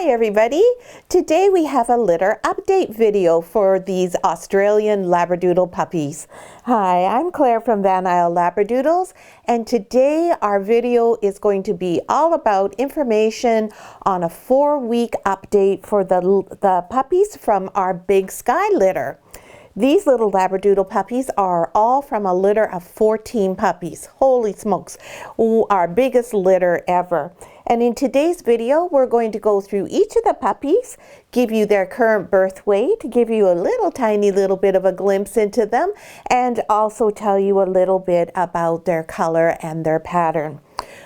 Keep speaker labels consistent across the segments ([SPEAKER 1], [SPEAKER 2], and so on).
[SPEAKER 1] Hi everybody! Today we have a litter update video for these Australian Labradoodle puppies. Hi, I'm Claire from Van Isle Labradoodles, and today our video is going to be all about information on a 4-week update for the puppies from our Big Sky litter. These little Labradoodle puppies are all from a litter of 14 puppies. Holy smokes, our biggest litter ever. And in today's video, we're going to go through each of the puppies, give you their current birth weight, give you a tiny little bit of a glimpse into them, and also tell you a little bit about their color and their pattern.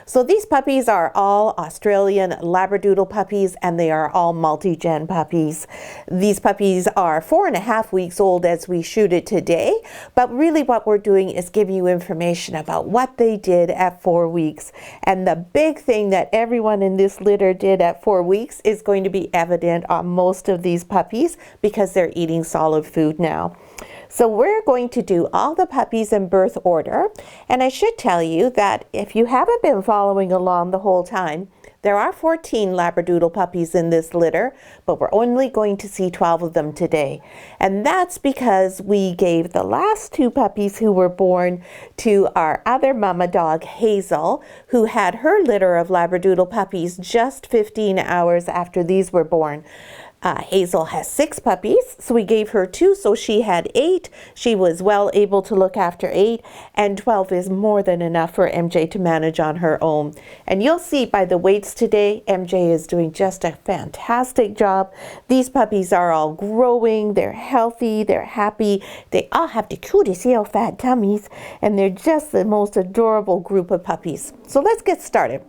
[SPEAKER 1] So these puppies are all Australian Labradoodle puppies, and they are all multi-gen puppies. These puppies are 4.5 weeks old as we shoot it today, but really what we're doing is give you information about what they did at 4 weeks. And the big thing that everyone in this litter did at 4 weeks is going to be evident on most of these puppies because they're eating solid food now. So we're going to do all the puppies in birth order, and I should tell you that if you haven't been following along the whole time, there are 14 Labradoodle puppies in this litter, but we're only going to see 12 of them today. And that's because we gave the last 2 puppies who were born to our other mama dog, Hazel, who had her litter of Labradoodle puppies just 15 hours after these were born. Hazel has 6 puppies, so we gave her 2, so she had 8. She was well able to look after 8, and 12 is more than enough for MJ to manage on her own. And you'll see by the weights today, MJ is doing just a fantastic job. These puppies are all growing, they're healthy, they're happy. They all have the cutest little fat tummies, and they're just the most adorable group of puppies. So let's get started.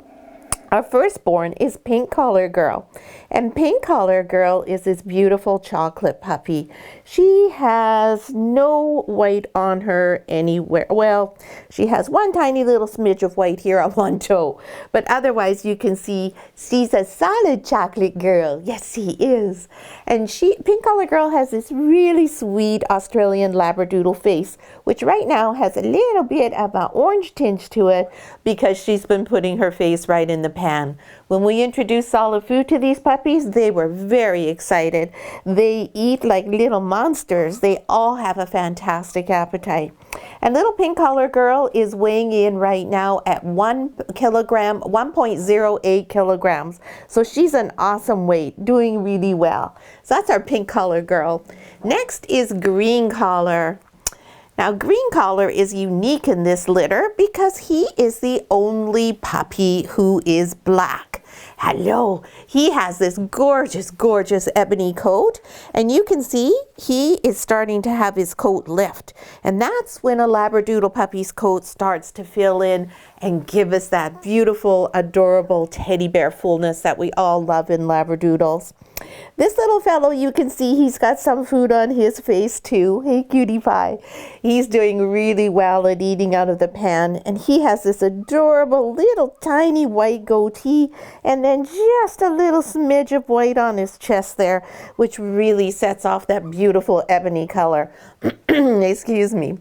[SPEAKER 1] Our firstborn is Pink Collar Girl, and Pink Collar Girl is this beautiful chocolate puppy. She has no white on her anywhere. Well, she has one tiny little smidge of white here on one toe, but otherwise you can see she's a solid chocolate girl. Yes, she is. And Pink Collar Girl has this really sweet Australian Labradoodle face, which right now has a little bit of an orange tinge to it because she's been putting her face right in the pan. When we introduced solid food to these puppies, they were very excited. They eat like little monsters. They all have a fantastic appetite. And little Pink Collar Girl is weighing in right now at 1.08 kilograms. So she's an awesome weight, doing really well. So that's our Pink Collar Girl. Next is Green Collar. Now, Green Collar is unique in this litter because he is the only puppy who is black. Hello, he has this gorgeous, gorgeous ebony coat, and you can see he is starting to have his coat lift. And that's when a Labradoodle puppy's coat starts to fill in and give us that beautiful, adorable teddy bear fullness that we all love in Labradoodles. This little fellow, you can see he's got some food on his face too. Hey, cutie pie. He's doing really well at eating out of the pan, and he has this adorable little tiny white goatee and then just a little smidge of white on his chest there, which really sets off that beautiful ebony color. Excuse me.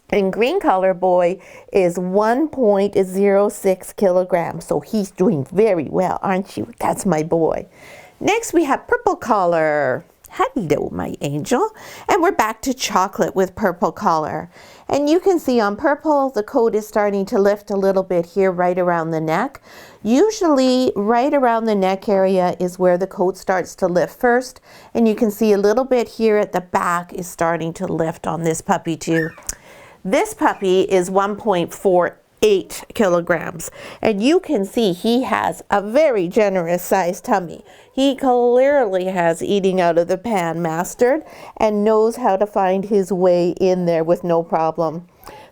[SPEAKER 1] And Green Collar Boy is 1.06 kilograms, so he's doing very well, aren't you? That's my boy. Next, we have Purple Collar. Hello, my angel. And we're back to chocolate with Purple Collar. And you can see on Purple, the coat is starting to lift a little bit here right around the neck. Usually, right around the neck area is where the coat starts to lift first. And you can see a little bit here at the back is starting to lift on this puppy too. This puppy is 1.48 kilograms, and you can see he has a very generous sized tummy. He clearly has eating out of the pan mastered and knows how to find his way in there with no problem.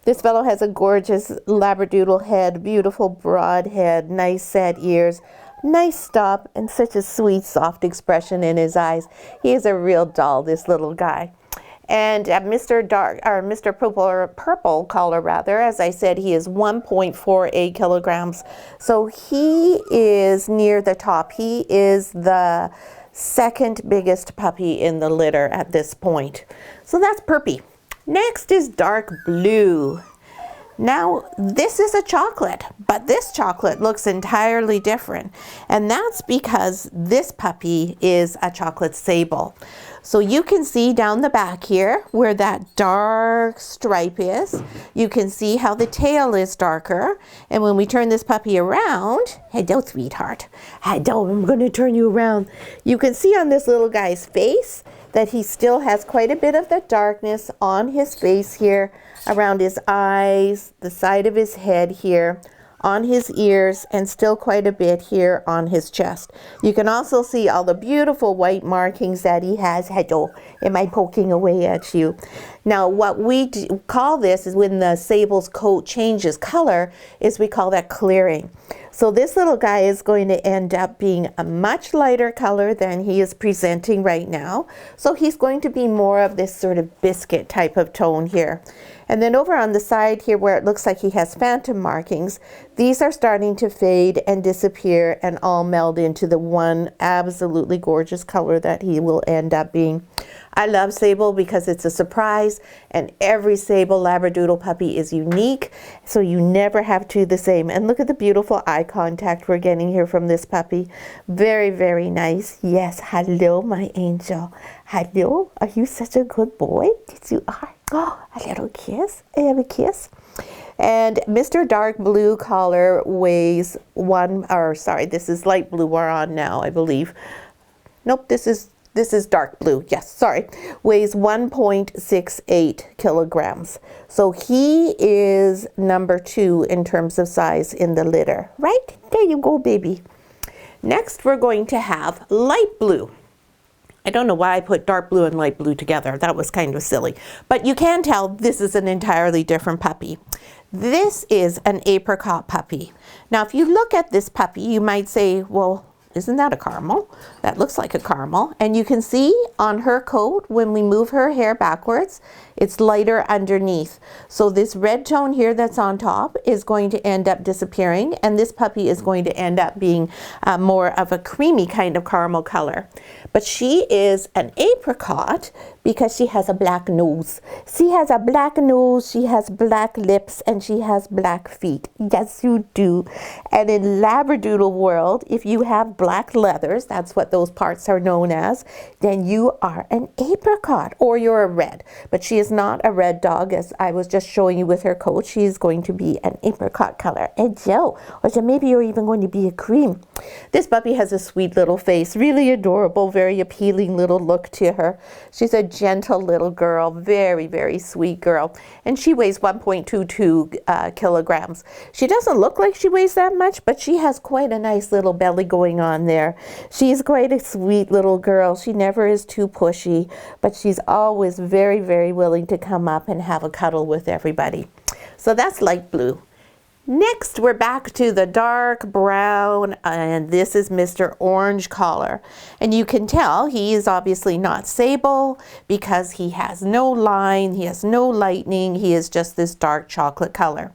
[SPEAKER 1] This fellow has a gorgeous Labradoodle head, beautiful broad head, nice set ears, nice stop, and such a sweet soft expression in his eyes. He is a real doll, this little guy. And Mr. Purple Collar, rather, as I said, he is 1.48 kilograms. So he is near the top. He is the second biggest puppy in the litter at this point. So that's Purpy. Next is Dark Blue. Now, this is a chocolate, but this chocolate looks entirely different. And that's because this puppy is a chocolate sable. So you can see down the back here where that dark stripe is. You can see how the tail is darker. And when we turn this puppy around, hello, sweetheart. Hello, I'm going to turn you around. You can see on this little guy's face that he still has quite a bit of the darkness on his face here, around his eyes, the side of his head here, on his ears, and still quite a bit here on his chest. You can also see all the beautiful white markings that he has. Hello, am I poking away at you? Now, what we call this is when the sable's coat changes color, is we call that clearing. So this little guy is going to end up being a much lighter color than he is presenting right now. So he's going to be more of this sort of biscuit type of tone here. And then over on the side here where it looks like he has phantom markings, these are starting to fade and disappear and all meld into the one absolutely gorgeous color that he will end up being. I love sable because it's a surprise, and every sable Labradoodle puppy is unique, so you never have two the same. And look at the beautiful eye contact we're getting here from this puppy. Very, very nice. Yes, hello, my angel. Hello, are you such a good boy? Yes, you are. Oh, a little kiss. I have a kiss. And Mr. Dark Blue collar weighs this is light blue we're on now, I believe. Nope, this is dark blue. Yes, sorry. Weighs 1.68 kilograms. So he is number 2 in terms of size in the litter. Right? There you go, baby. Next, we're going to have light blue. I don't know why I put dark blue and light blue together. That was kind of silly. But you can tell this is an entirely different puppy. This is an apricot puppy. Now, if you look at this puppy, you might say, well, isn't that a caramel? That looks like a caramel. And you can see on her coat, when we move her hair backwards, it's lighter underneath. So this red tone here that's on top is going to end up disappearing, and this puppy is going to end up being more of a creamy kind of caramel color. But she is an apricot because she has a black nose. She has a black nose, she has black lips, and she has black feet. Yes, you do. And in Labradoodle world, if you have black leathers, that's what those parts are known as, then you are an apricot, or you're a red. But she is not a red dog, as I was just showing you with her coat. She is going to be an apricot color. And so, or so maybe you're even going to be a cream. This puppy has a sweet little face, really adorable, very appealing little look to her. She's a gentle little girl, very, very sweet girl. And she weighs 1.22 kilograms. She doesn't look like she weighs that much, but she has quite a nice little belly going on there. She's quite a sweet little girl. She never is too pushy, but she's always very, very willing to come up and have a cuddle with everybody. So that's light blue. Next, we're back to the dark brown, and this is Mr. Orange Collar. And you can tell he is obviously not sable because he has no line, he has no lightning, he is just this dark chocolate color.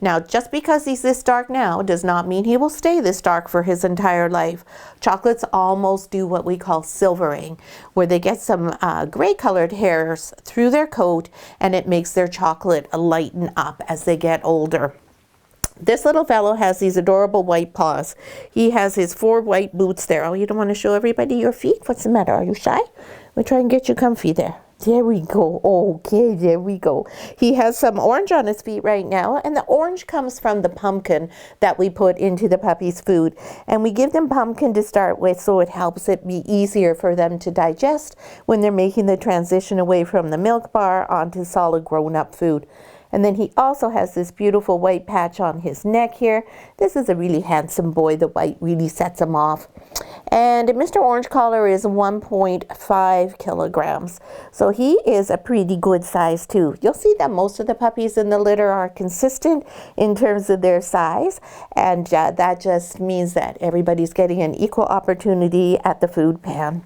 [SPEAKER 1] Now, just because he's this dark now does not mean he will stay this dark for his entire life. Chocolates almost do what we call silvering, where they get some gray colored hairs through their coat, and it makes their chocolate lighten up as they get older. This little fellow has these adorable white paws. He has his 4 white boots there. Oh, you don't want to show everybody your feet? What's the matter? Are you shy? We'll try and get you comfy there. There we go. Okay, there we go. He has some orange on his feet right now, and the orange comes from the pumpkin that we put into the puppy's food. And we give them pumpkin to start with, so it helps it be easier for them to digest when they're making the transition away from the milk bar onto solid grown-up food. And then he also has this beautiful white patch on his neck here. This is a really handsome boy. The white really sets him off. And Mr. Orange Collar is 1.5 kilograms. So he is a pretty good size too. You'll see that most of the puppies in the litter are consistent in terms of their size. And that just means that everybody's getting an equal opportunity at the food pan.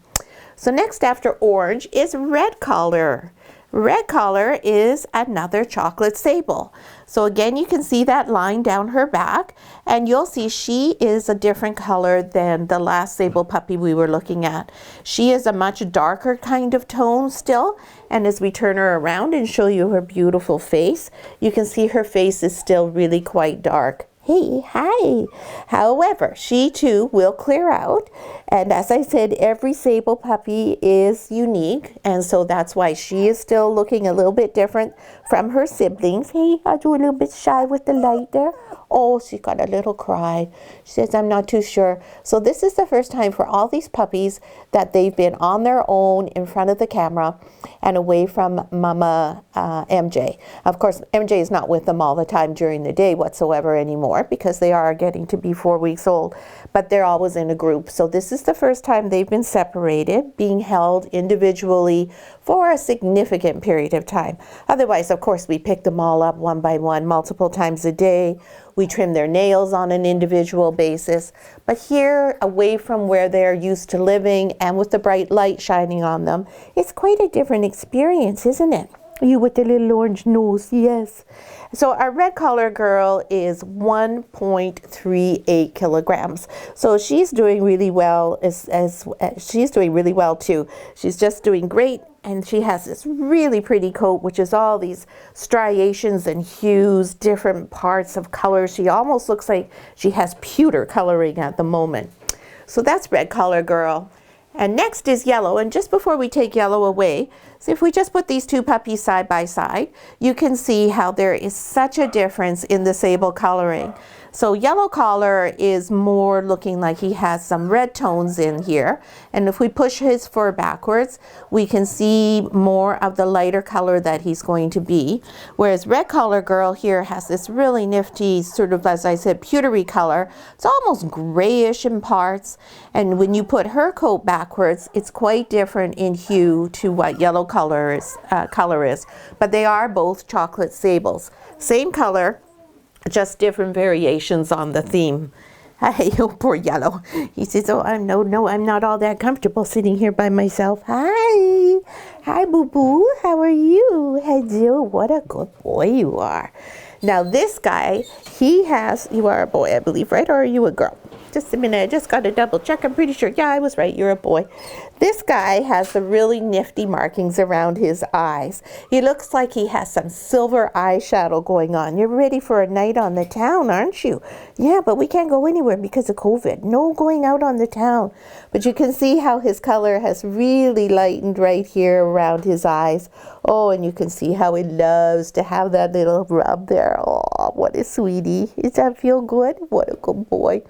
[SPEAKER 1] So next after orange is red collar. Red collar is another chocolate sable. So again, you can see that line down her back, and you'll see she is a different color than the last sable puppy we were looking at. She is a much darker kind of tone still, and as we turn her around and show you her beautiful face, you can see her face is still really quite dark. Hey, hi. However, she too will clear out. And as I said, every sable puppy is unique. And so that's why she is still looking a little bit different from her siblings. Hey, are you a little bit shy with the light there? Oh, she got a little cry. She says, I'm not too sure. So this is the first time for all these puppies that they've been on their own in front of the camera and away from Mama MJ. Of course, MJ is not with them all the time during the day whatsoever anymore because they are getting to be 4 weeks old, but they're always in a group. So this is the first time they've been separated, being held individually for a significant period of time. Otherwise, of course, we pick them all up one by one multiple times a day. We trim their nails on an individual basis. But here, away from where they're used to living and with the bright light shining on them, it's quite a different experience, isn't it? You with the little orange nose, yes. So our red collar girl is 1.38 kilograms. So she's doing really well, she's doing really well too. She's just doing great. And she has this really pretty coat, which is all these striations and hues, different parts of color. She almost looks like she has pewter coloring at the moment. So that's red collar girl. And next is yellow. And just before we take yellow away, so if we just put these two puppies side by side, you can see how there is such a difference in the sable coloring. So yellow collar is more looking like he has some red tones in here. And if we push his fur backwards, we can see more of the lighter color that he's going to be. Whereas red collar girl here has this really nifty sort of, as I said, pewtery color. It's almost grayish in parts. And when you put her coat backwards, it's quite different in hue to what yellow color is. But they are both chocolate sables. Same color, just different variations on the theme. Hey, oh, poor yellow. He says, oh, I'm not all that comfortable sitting here by myself. Hi. Hi, boo-boo. How are you? Hello. What a good boy you are. Now, this guy, you are a boy, I believe, right? Or are you a girl? Just a minute, I just got to double check. I'm pretty sure. Yeah, I was right. You're a boy. This guy has the really nifty markings around his eyes. He looks like he has some silver eyeshadow going on. You're ready for a night on the town, aren't you? Yeah, but we can't go anywhere because of COVID. No going out on the town. But you can see how his color has really lightened right here around his eyes. Oh, and you can see how he loves to have that little rub there. Oh, what a sweetie. Does that feel good? What a good boy.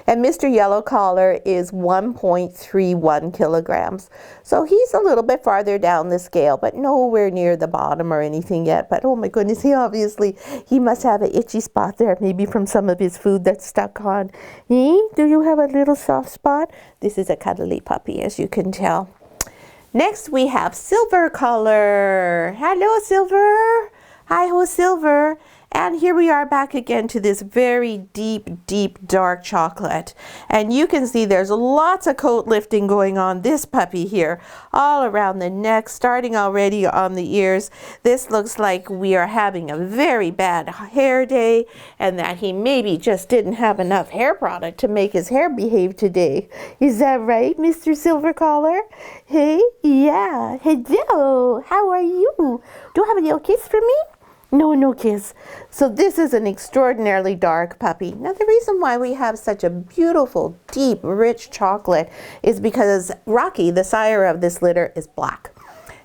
[SPEAKER 1] And Mr. Yellow Collar is 1.31 kilograms. So he's a little bit farther down the scale, but nowhere near the bottom or anything yet. But oh my goodness, he must have an itchy spot there, maybe from some of his food that's stuck on. Do you have a little soft spot? This is a cuddly puppy, as you can tell. Next, we have Silver Color. Hello, Silver. Hi-ho, Silver. And here we are back again to this very deep, deep, dark chocolate. And you can see there's lots of coat lifting going on this puppy here, all around the neck, starting already on the ears. This looks like we are having a very bad hair day and that he maybe just didn't have enough hair product to make his hair behave today. Is that right, Mr. Silver Collar? Hey, yeah. Hello, how are you? Do you have a little kiss for me? No kiss. So this is an extraordinarily dark puppy. Now the reason why we have such a beautiful, deep, rich chocolate is because Rocky, the sire of this litter, is black.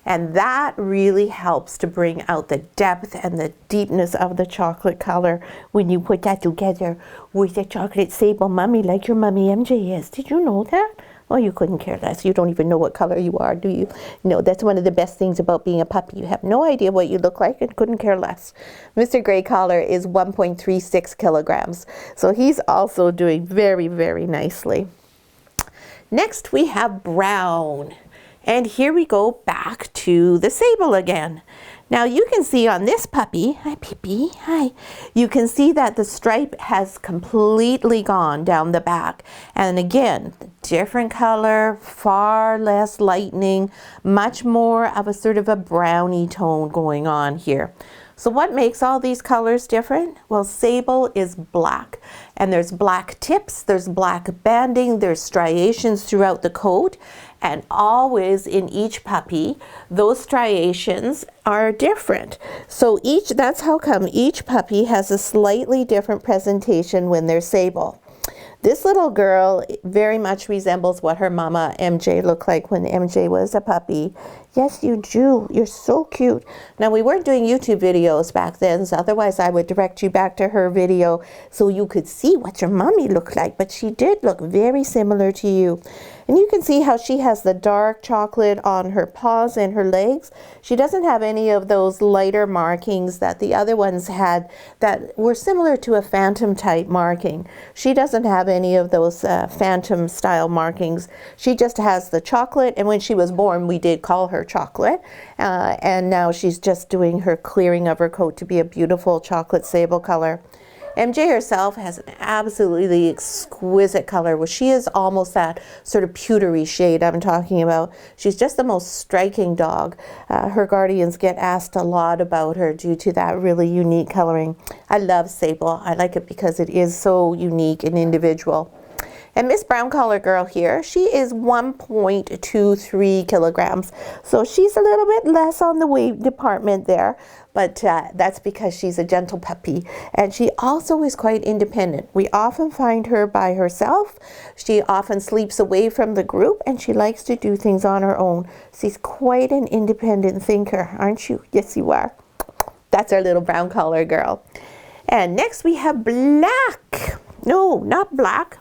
[SPEAKER 1] And that really helps to bring out the depth and the deepness of the chocolate color when you put that together with a chocolate sable mummy like your mummy MJ is. Did you know that? Oh, you couldn't care less. You don't even know what color you are, do you? No, that's one of the best things about being a puppy. You have no idea what you look like and couldn't care less. Mr. Gray Collar is 1.36 kilograms. So he's also doing very, very nicely. Next, we have Brown. And here we go back to the sable again. Now you can see on this puppy, hi Pippi, hi, you can see that the stripe has completely gone down the back. And again, different color, far less lightening, much more of a sort of a brownie tone going on here. So what makes all these colors different? Well, sable is black, and there's black tips, there's black banding, there's striations throughout the coat, and always in each puppy, those striations are different. So that's how come each puppy has a slightly different presentation when they're sable. This little girl very much resembles what her mama MJ looked like when MJ was a puppy. Yes, you do. You're so cute. Now, we weren't doing YouTube videos back then, so otherwise I would direct you back to her video so you could see what your mommy looked like, but she did look very similar to you. And you can see how she has the dark chocolate on her paws and her legs. She doesn't have any of those lighter markings that the other ones had that were similar to a phantom type marking. She doesn't have any of those phantom style markings. She just has the chocolate, and when she was born, we did call her chocolate, and now she's just doing her clearing of her coat to be a beautiful chocolate sable color. MJ herself has an absolutely exquisite color, where she is almost that sort of pewtery shade I'm talking about. She's just the most striking dog. Her guardians get asked a lot about her due to that really unique coloring. I love sable. I like it because it is so unique and individual. And Miss Brown Collar Girl here, she is 1.23 kilograms. So she's a little bit less on the weight department there, but that's because she's a gentle puppy. And she also is quite independent. We often find her by herself. She often sleeps away from the group, and she likes to do things on her own. She's quite an independent thinker, aren't you? Yes, you are. That's our little Brown Collar Girl. And next we have black. No, not black.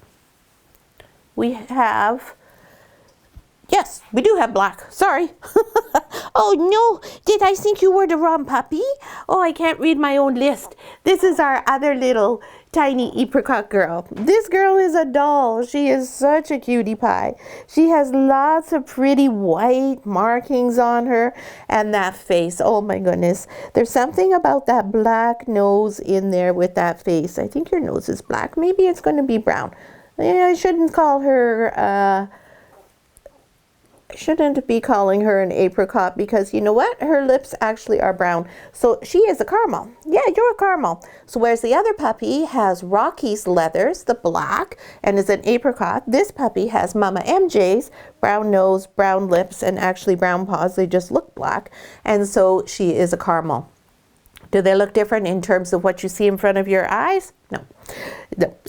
[SPEAKER 1] We have, yes, we do have black. Sorry. Oh no, did I think you were the wrong puppy? Oh, I can't read my own list. This is our other little tiny apricot girl. This girl is a doll. She is such a cutie pie. She has lots of pretty white markings on her, and that face, oh my goodness. There's something about that black nose in there with that face. I think your nose is black. Maybe it's going to be brown. Yeah, I shouldn't call her, I shouldn't be calling her an apricot, because you know what? Her lips actually are brown. So she is a caramel. Yeah, you're a caramel. So whereas the other puppy has Rocky's leathers, the black, and is an apricot, this puppy has Mama MJ's brown nose, brown lips, and actually brown paws. They just look black. And so she is a caramel. Do they look different in terms of what you see in front of your eyes? No.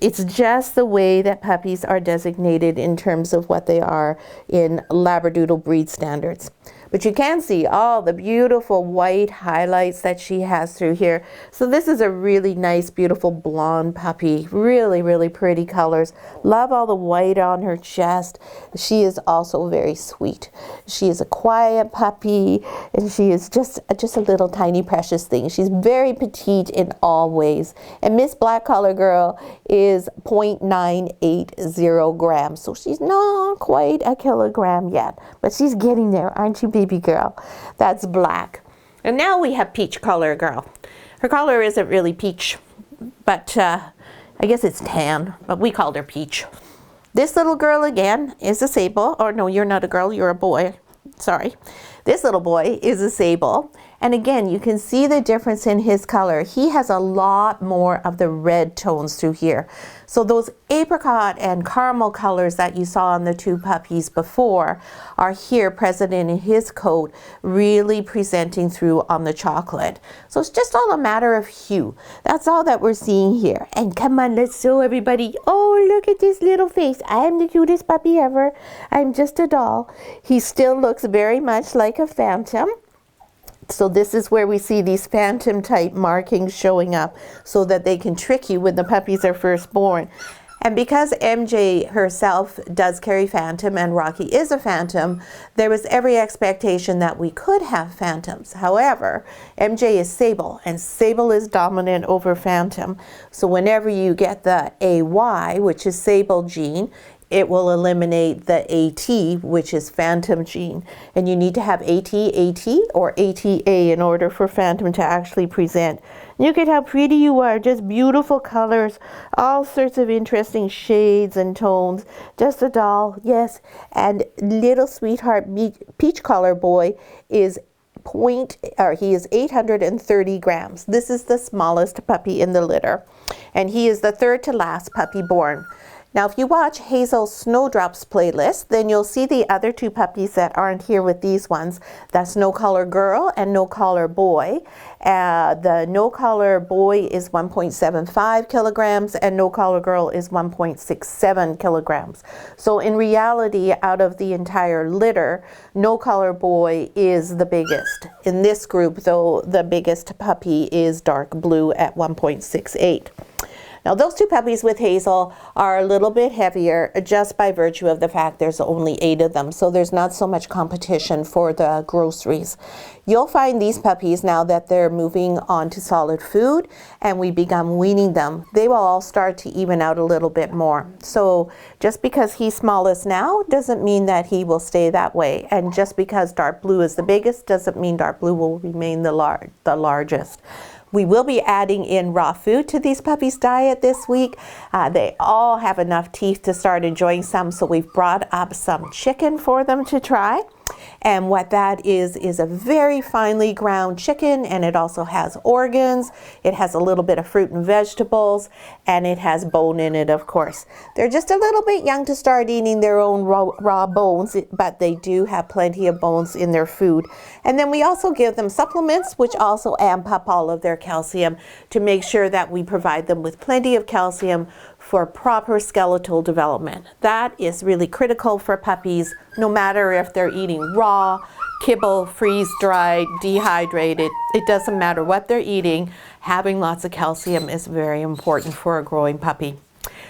[SPEAKER 1] It's just the way that puppies are designated in terms of what they are in Labradoodle breed standards. But you can see all the beautiful white highlights that she has through here. So this is a really nice, beautiful blonde puppy. Really, really pretty colors. Love all the white on her chest. She is also very sweet. She is a quiet puppy, and she is just a little tiny precious thing. She's very petite in all ways. And Miss Black Collar Girl is 0.980 grams. So she's not quite a kilogram yet, but she's getting there, aren't you, baby girl? That's black. And now we have Peach Collar Girl. Her color isn't really peach, but I guess it's tan, but we called her Peach. This little girl again is a sable. Or no, you're not a girl, you're a boy. Sorry. This little boy is a sable. And again, you can see the difference in his color. He has a lot more of the red tones through here. So those apricot and caramel colors that you saw on the two puppies before are here present in his coat, really presenting through on the chocolate. So it's just all a matter of hue. That's all that we're seeing here. And come on, let's show everybody. Oh, look at this little face. I am the cutest puppy ever. I'm just a doll. He still looks very much like a phantom. So this is where we see these phantom type markings showing up so that they can trick you when the puppies are first born. And because MJ herself does carry phantom and Rocky is a phantom, there was every expectation that we could have phantoms. However, MJ is sable, and sable is dominant over phantom. So whenever you get the AY, which is sable gene, it will eliminate the AT, which is phantom gene. And you need to have AT or ATA in order for phantom to actually present. Look at how pretty you are, just beautiful colors, all sorts of interesting shades and tones. Just a doll, yes. And little sweetheart peach color boy is he is 830 grams. This is the smallest puppy in the litter. And he is the third to last puppy born. Now, if you watch Hazel's Snowdrops playlist, then you'll see the other two puppies that aren't here with these ones. That's No Collar Girl and No Collar Boy. The No Collar Boy is 1.75 kilograms and No Collar Girl is 1.67 kilograms. So in reality, out of the entire litter, No Collar Boy is the biggest. In this group, though, the biggest puppy is dark blue at 1.68. Now, those two puppies with Hazel are a little bit heavier just by virtue of the fact there's only 8 of them, so there's not so much competition for the groceries. You'll find these puppies, now that they're moving on to solid food and we become weaning them, they will all start to even out a little bit more. So just because he's smallest now doesn't mean that he will stay that way. And just because dark blue is the biggest doesn't mean dark blue will remain the largest. We will be adding in raw food to these puppies' diet this week. They all have enough teeth to start enjoying some, so we've brought up some chicken for them to try. And what that is a very finely ground chicken, and it also has organs. It has a little bit of fruit and vegetables, and it has bone in it, of course. They're just a little bit young to start eating their own raw bones, but they do have plenty of bones in their food. And then we also give them supplements, which also amp up all of their calcium to make sure that we provide them with plenty of calcium for proper skeletal development. That is really critical for puppies, no matter if they're eating raw, kibble, freeze-dried, dehydrated. It doesn't matter what they're eating. Having lots of calcium is very important for a growing puppy.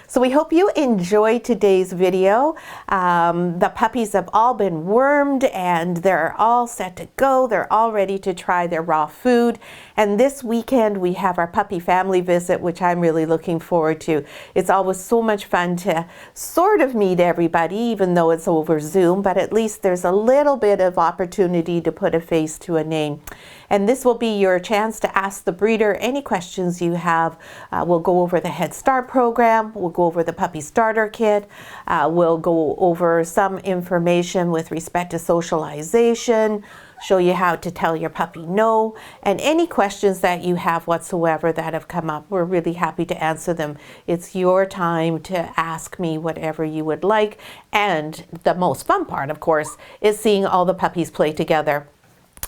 [SPEAKER 1] So we hope you enjoyed today's video. The puppies have all been wormed and they're all set to go. They're all ready to try their raw food. And this weekend we have our puppy family visit, which I'm really looking forward to. It's always so much fun to sort of meet everybody, even though it's over Zoom, but at least there's a little bit of opportunity to put a face to a name. And this will be your chance to ask the breeder any questions you have. We'll go over the Head Start program. We'll go over the puppy starter kit. We'll go over some information with respect to socialization, show you how to tell your puppy no, and any questions that you have whatsoever that have come up. We're really happy to answer them. It's your time to ask me whatever you would like. And the most fun part, of course, is seeing all the puppies play together.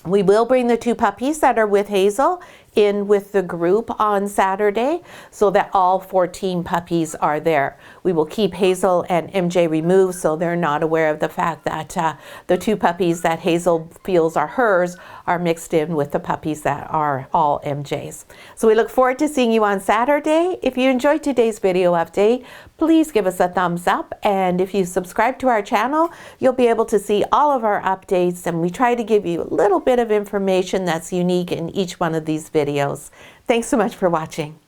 [SPEAKER 1] We will bring the 2 puppies that are with Hazel in with the group on Saturday so that all 14 puppies are there. We will keep Hazel and MJ removed so they're not aware of the fact that the 2 puppies that Hazel feels are hers are mixed in with the puppies that are all MJ's. So we look forward to seeing you on Saturday. If you enjoyed today's video update, please give us a thumbs up, and if you subscribe to our channel, you'll be able to see all of our updates, and we try to give you a little bit of information that's unique in each one of these videos. Thanks so much for watching.